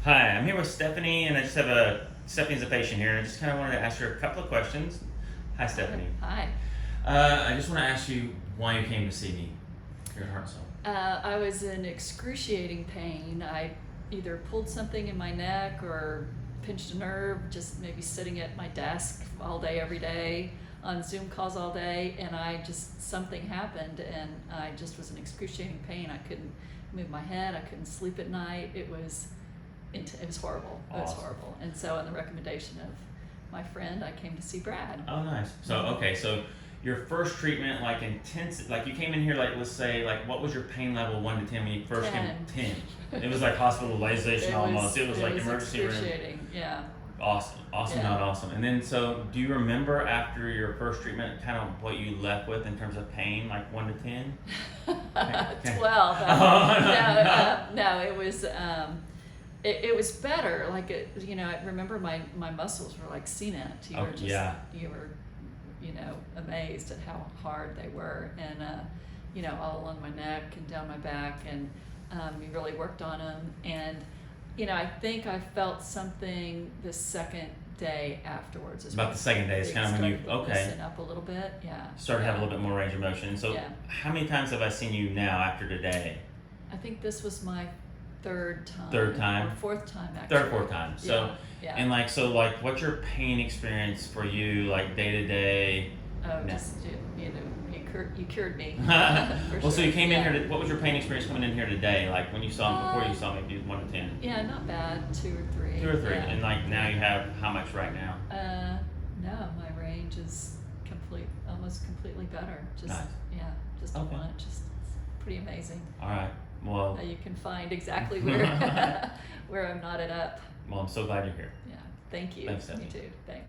Hi, I'm here with Stephanie, and I just have Stephanie's a patient here, and I just kind of wanted to ask her a couple of questions. Hi, Stephanie. Hi. I just want to ask you why you came to see me here at Heart and Soul. I was in excruciating pain. I either pulled something in my neck or pinched a nerve, just maybe sitting at my desk all day, every day, on Zoom calls all day, and something happened, and I just was in excruciating pain. I couldn't move my head, I couldn't sleep at night. It was horrible. It was Awesome. horrible. And so, on the recommendation of my friend, I came to see Brad. Oh, nice. So your first treatment, like intense, like you came in here, like let's say, like what was your pain level 1 to 10 when you first 10. came? 10. It was like hospitalization almost. It was like was emergency room. excruciating. Yeah. Awesome, Yeah. not awesome. And then, so do you remember after your first treatment, kind of what you left with in terms of pain, like 1 to 10? 12. Oh, No, it was. It was better. Like I remember my muscles were like cement. You were just, yeah. you were, amazed at how hard they were, and all along my neck and down my back, and we really worked on them. And I think I felt something the second day afterwards. About the second day is kind of when you loosen up a little bit. Yeah. Started to have a little bit more range of motion. So Yeah. how many times have I seen you now after today? I think this was my third time. Third time? Or fourth time, actually. Third, fourth time. So Yeah. and what's your pain experience for you, like day to day? Oh, No. just you cured me. Well, so you came in Yeah. here. What was your pain experience coming in here today? Like when you saw before you saw me, you 1 to 10. Yeah, not bad. 2 or 3. 2 or 3, Yeah. and like now you have how much right now? No, my range is almost completely better. Just Nice. just a Okay. bunch. Just it's pretty amazing. All right. Well, Now you can find exactly where where I'm knotted up. I'm so glad you're here. Yeah. Thank you. Thanks, Me Stephanie. too. Thanks.